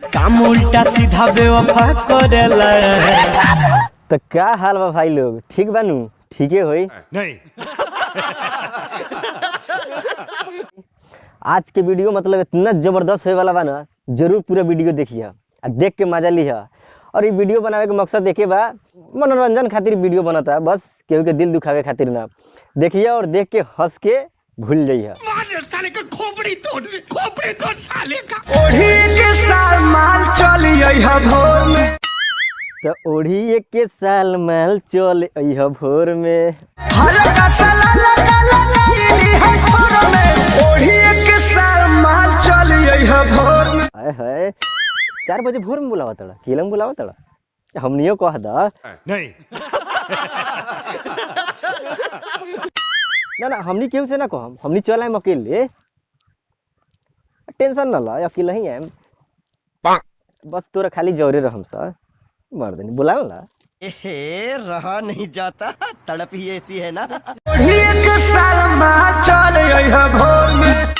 काम उल्टा सीधा बेवफा करेला। तो क्या हाल बा भाई लोग, ठीक बानू? ठीके होई नहीं। आज के वीडियो मतलब इतना जबरदस्त होए वाला बा ना, जरूर पूरा वीडियो देखिए, देख के मजा लिहा। और ये वीडियो बनावे के मकसद देखे बा, मनोरंजन खातिर वीडियो बनता है, बस केहू के दिल दुखावे खातिर ना। देखिए और देख के हंस के भूल जाइए। साले का खोपड़ी तोड़ साले का। ओढ़ी के साल माल चली है भोर में, तो ओढ़ी के साल माल चल अइह भोर में। हल्का सा लगा लगाईली है भोर में, ओढ़ी के साल माल चली है भोर में। हाय हाय, 4 बजे भोर में बुलावा तड़ा, केलम बुलावा तड़ा, हमनियो कह दा। नहीं। ना ना, हमनी केहू से ना कहम, हमनी चल आएम अकेले, टेंशन ना ला, अकेले ही आएम। बस तोरा खाली जौरे रहम सा, मार देनी बुला ला। एहे रहा नहीं जाता, तड़प ही ऐसी है ना। ओढ़ी के साल माल चली है भोर में,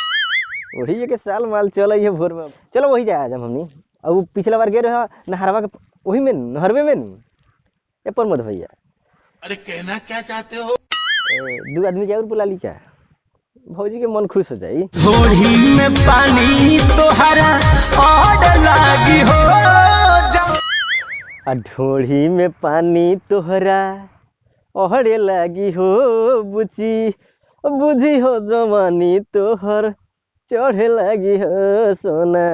ओढ़ी के साल माल चल अइह भोर में। चलो वही जाए आज हमनी। अब पिछला बार गए रहे नहरवा के वही में, नहरवे में नु ए प्रमोद भैया। अरे कहना क्या चाहते हो? 2 आदमी के और बुला ली क्या, भौजी के मन खुश हो जाई। ओढ़ी में पानी तोहरा ओढ़ लागी हो, आ ढोढ़ी में पानी तोहरा ओहरे लागी हो बुची, बुझी हो जवानी तोहर चढ़े लागी हो सोना।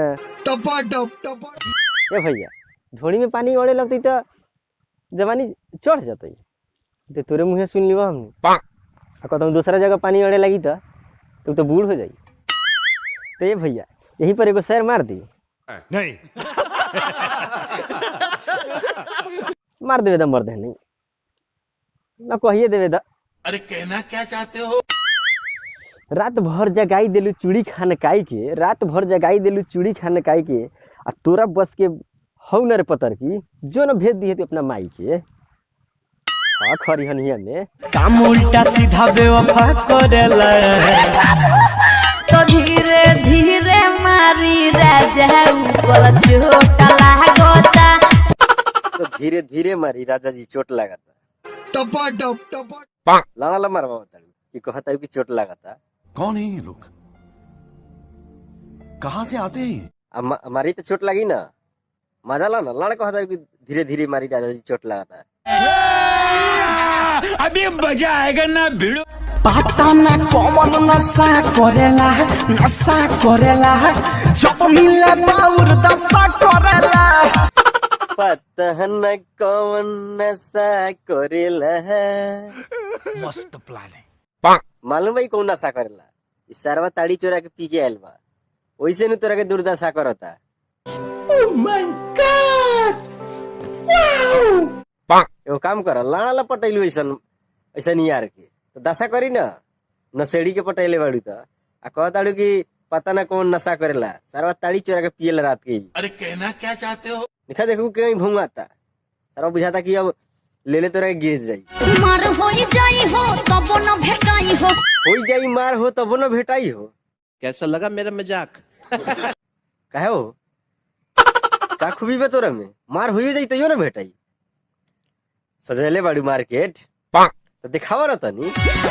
ए भैया, ढोड़ी में पानी ओढ़े लगती तो जवानी चढ़ जाती, तो तोरे मुँहे सुन लियो हमने। कहता हूँ दूसरा जगह पानी ओढ़े लगी तो बूढ़ हो जाई। तो ये भैया यहीं पर एगो शेर मार दी। नहीं। मार देवे दा, मर दे नहीं ना, कहिए देवे दा। अरे कहना क्या चाहते हो? रात भर जगाई देलू चूड़ी खान काई के, रात भर जगाई देलू चूड़ी खान काई के, आ तोरा बस के हौ न रे पतर की, जो न भेज दिए तो अपना माई के। हाँ खरिहनिया में काम उल्टा सीधा बेवफा करेला। तो धीरे धीरे मारी राजा ऊपर चोट लागता। तो धीरे धीरे मारी राजा जी चोट लागता। लाना ला मारवा बताड़ी कि कहता कि चोट लागता। कौन है ये लोग, कहाँ से आते हैं? हमारी तो चोट लगी ना, मजा ला ना। लाना कहता कि धीरे धीरे मारी राजा जी चोट लागता। अभी मजा आएगा ना भिड़ो। पता ना कौन नशा करेला, नशा करेला, जब मिले बाउर दशा करेला। पता न कौन नशा करेला, मस्त प्लान है। मालूम भाई कौन नशा करेला? इस सारवा ताड़ी चोरा के पी के आयल बा, वैसे नु तोरा के दुर्दशा करता। Oh my God, wow. एगो काम कर, लाना ला पटैलू ऐसन यार के तो दशा करी ना, नशेड़ी के पटैले बाड़ू तो आ कहताड़ू कि पता ना कौन नशा करेला, सारवा ताड़ी चोरा के पियल रात के। अरे कहना क्या चाहते हो? देखा देखू कहीं भूंगाता, सारवा बुझाता कि अब ले ले तोरा के गिर जाई। मार होई जाई हो तब न भेटाई हो, होई जाई मार हो तब न भेटाई हो। कैसा लगा मेरा मजाक? काहे हो, का खूबी बा तोरा में? मार होई जाई तैयो न भेटाई। सजेले बाड़ू मार्केट तो दिखावा ना तनी।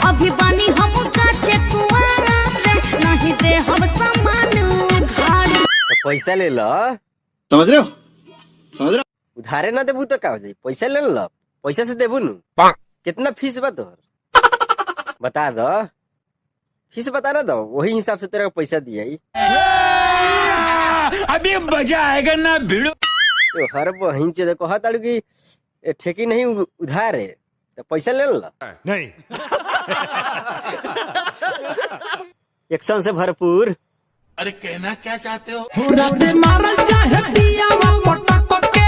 अभी बानी हम काचे कुआरा रे, नहीं दे हम सामान उधार। तो पैसा ले ला, समझ रहे हो, समझ रहे हो? उधारे ना देबू तो का हो जाई, पैसा ले ला, पैसा से देबू नु। कितना फीस बा तोहर बता दो, फीस बता ना दो, वही हिसाब से तेरा पैसा दिया। अभी मजा आएगा ना भिड़ो। तो हर बहिन से देखो हाथ की ठेकी नहीं उधार है, तो पैसा ले ला। नहीं। एक्शन से भरपूर। अरे कहना क्या चाहते हो? पूरा दे मारल चाहे पियावा पटक के,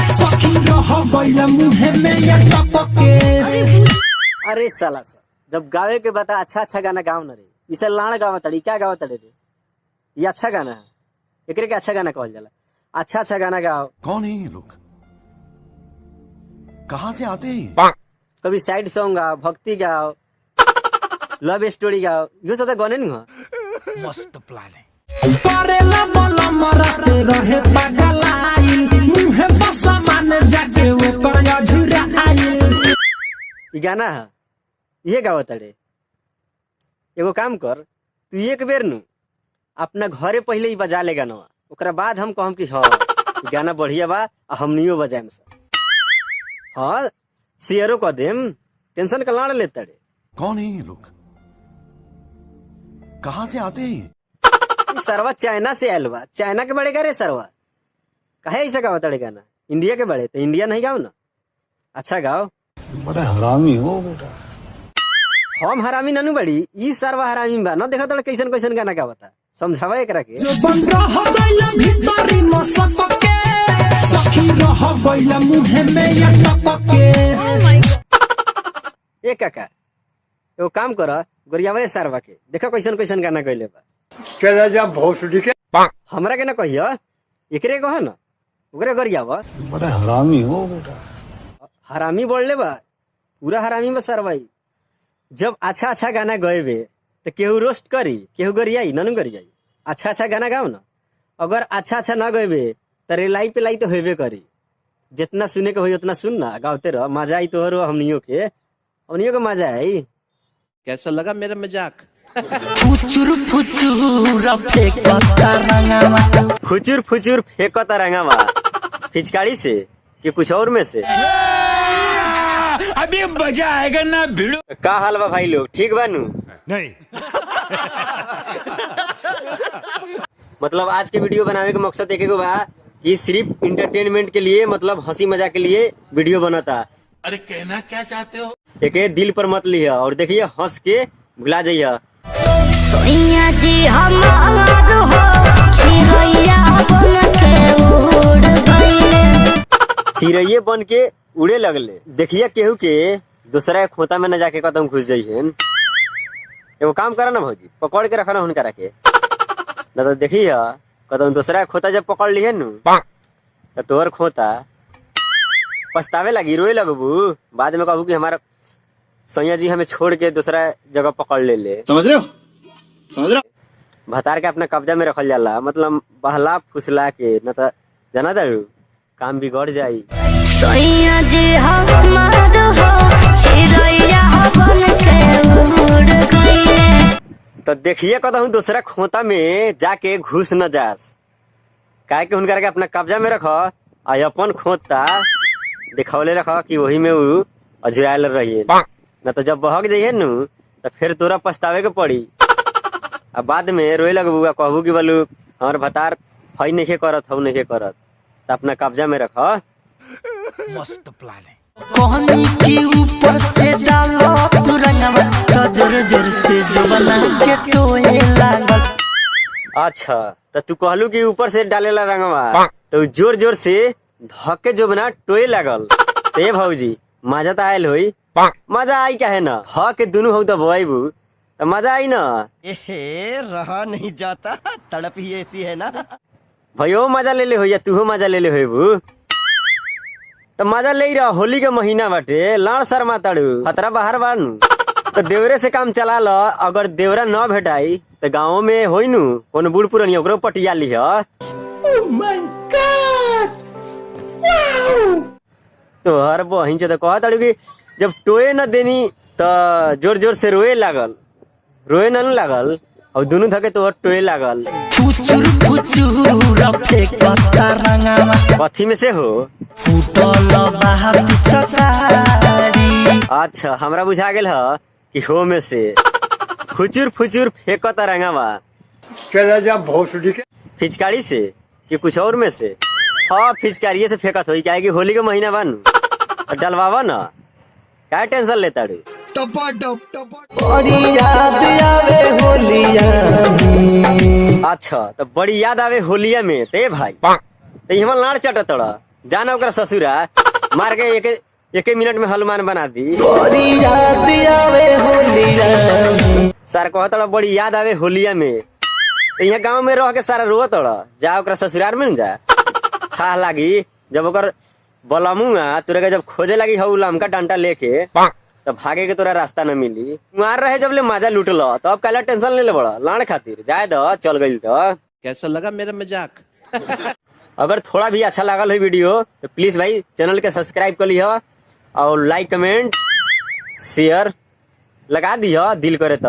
सखी रह गइल मुहे में या टक के। अरे साला सा, जब गावे के बता अच्छा अच्छा गाना गाओ न रे, इसे लाण गावा तड़ी, क्या गावा तड़े रे? ये अच्छा गाना है, एकरे के अच्छा गाना कहल जाला। अच्छा अच्छा गाना गाओ। कौन है ये लोग, कहाँ से आते हैं? कभी साइड सॉन्ग गाओ, भक्ति गाओ, लव स्टोरी गाओ, यो सब तो गाने नहीं हुआ। मस्त प्लान है। करेला बोला मरते रहे पगलाइल मुहे बसा मान जाके वो कर झुरा आइल। ई गाना है ये गावत रे। एगो काम कर, तू एक बेर नु अपना घरे पहले ही बजा ले गाना, ओकरा बाद हम कहम कि हाँ ई गाना बढ़िया बा आ हमनियो बजाएम सब। हाँ शेयरो कह देम, टेंशन का लाड़ लेता रे। कौन है ये लोग? कहाँ से आते हैं ये? ई सरवा चाइना से आयल बा, चाइना के बड़े रे सरवा, काहे ऐसा गावत रे गाना? इंडिया के बड़े तो इंडिया नहीं गाओ ना, अच्छा गाओ। बड़ा हरामी हो बेटा। हम हरामी ननु बड़ी, ई सरवा हरामी बा न। देखा तो कैसन कैसन गाना गावता, समझावा एकरा के। जो बन रह गइला भीतरी न सकके सखी रह गइला मुहे में या टपके। ए काका एगो काम कर, गोरियावा सरवा के देखा कैसन कैसन गाना गइले बा। चला जा भोसड़ी के हमरा के ना कहियो, एकरे कह न, ओकरे गोरियावा। बड़ा हरामी हो बेटा। हरामी बोलले बा, पूरा हरामी बा सरवाई। जब अच्छा अच्छा गाना गएबे तो केहू रोस्ट करी, केहू गरियाई ननु गरियाई। अच्छा अच्छा गाना गाओ ना, अगर अच्छा अच्छा ना गएबे तो रेलाई पे लाई तो होबे करी। जितना सुने के होई उतना सुन ना, गावते रह, मजा आई तोहरो हमनियो के मजा आई। कैसा लगा मेरा मजाक? फुचुर फुचुर फेंकता रंगावा। फुचुर फुचुर फेंकता रंगावा, पिचकारी से कि कुछ और में से? अभी मजा आएगा ना भिड़ो। का हाल बा भाई लोग, ठीक बा नु? नहीं मतलब आज के वीडियो बनावे के मकसद एक बा कि सिर्फ इंटरटेनमेंट के लिए, मतलब हंसी मजाक के लिए वीडियो बनता। अरे कहना क्या चाहते हो? एक दिल पर मत लिया और देखिए हंस के भुला जाइए। सोइया जी हमार हो चिड़ैया बन के उड़ गइले। चिड़ैये बन के उड़े लगले। देखिए केहू के दूसरा के खोता में न जाके कदम घुस जाइए। एगो काम करा ना भौजी, पकड़ के रखना हुनकरा के, न तो देखिए कदम दूसरा के खोता जब पकड़ लिए नु तो तोहर खोता पछतावे लगी, रोए लगबू। बाद में कहू कि हमारा सैया जी हमें छोड़ के दूसरा जगह पकड़ ले। समझ रहे हो? समझ रहे हो? भतार के अपना कब्जा में रखल जाला, मतलब बहला फुसला के, न तो जाना दारू काम बिगड़ जाई। सोइया जी हमार हो चिड़ैया बन के उड़ गइले। तो देखिए कहूँ दूसरा खोता में जाके घुस न जास, काहे के हुनकर के अपना कब्जा में रख, आ अपन खोता दिखौले रख कि वही में वो अजुरायल रहिए। न तो जब बहक जाइए नु तो फिर तोरा पछतावे के पड़ी। अब बाद में रोए लगबू, कहबू कि बोलू हमार भतार हई नहीं करत, हऊ नहीं करत, तो अपना कब्जा में रख। मस्त प्लान है। कहनी की ऊपर से डालो तू रंगावा तो जोर जोर से जबना के टोए लागल। अच्छा तो तू कहलू कि ऊपर से डालेला रंगवा, तो जोर जोर से धके जो बना टोए लागल। ते भौजी मजा तो आयल होई? मजा आई काहे ना, धके दुनू हो तो बोआबू तो मजा आई ना। एहे रहा नहीं जाता, तड़प ही ऐसी है ना। भयो मजा ले ले हो या तू मजा ले ले होबू तो मजा ले रहा। होली के महीना बाटे, लाड़ शर्मा ताड़ू, खतरा बाहर बाड़ू तो देवरे से काम चला ल। अगर देवरा न भेटाई तो गाँव में होई नु कोनो बूढ़ पुरानी ओकरो पटिया लिह। तो हर बहिन तो कहा ताड़ू कि जब टोए न देनी तो जोर जोर से रोए लागल, रोए न लागल और दोनों धके तो टोए लागल। फुचुर फुचुर फेंकता रंगावा, कथी में से हो? फुटल बाहा पिचकारी। अच्छा हमरा बुझा गेल ह कि हो में से। फुचुर फुचुर फेंकता रंगावा, चला जा भोसड़ी के फिचकारी से कि कुछ और में से? हाँ फिचकारिये से फेंकत होई, काहे कि होली के महीना बानू डलवावा ना, क्या टेंशन लेता रे? बड़ी याद आवे होलिया में। अच्छा तो बड़ी याद आवे होलिया में। ते भाई तो ये हमार लाड़ चट तड़ा, जाना ओकरा ससुरा मार के एक मिनट में हनुमान बना दी। बड़ी याद आवे होलिया में। सर कहता बड़ी याद आवे होलिया में, तो यहाँ गाँव में रह के सारा रोत जा ओकरा ससुराल में न जा। खा लागी जब ओकर बलमुआ तोरा के जब खोजे लगी हऊ लमका डंटा लेके तो भागे के तोरा रास्ता न मिली। मार रहे जब ले मजा लूट लो तो अब काला टेंशन ले ले बड़ा लाड़ खातिर, जाए दो चल गई तो। कैसा लगा मेरा मजाक? अगर थोड़ा भी अच्छा लागल है वीडियो तो प्लीज भाई चैनल के सब्सक्राइब कर लिया और लाइक कमेंट शेयर लगा दिया दिल करे तो।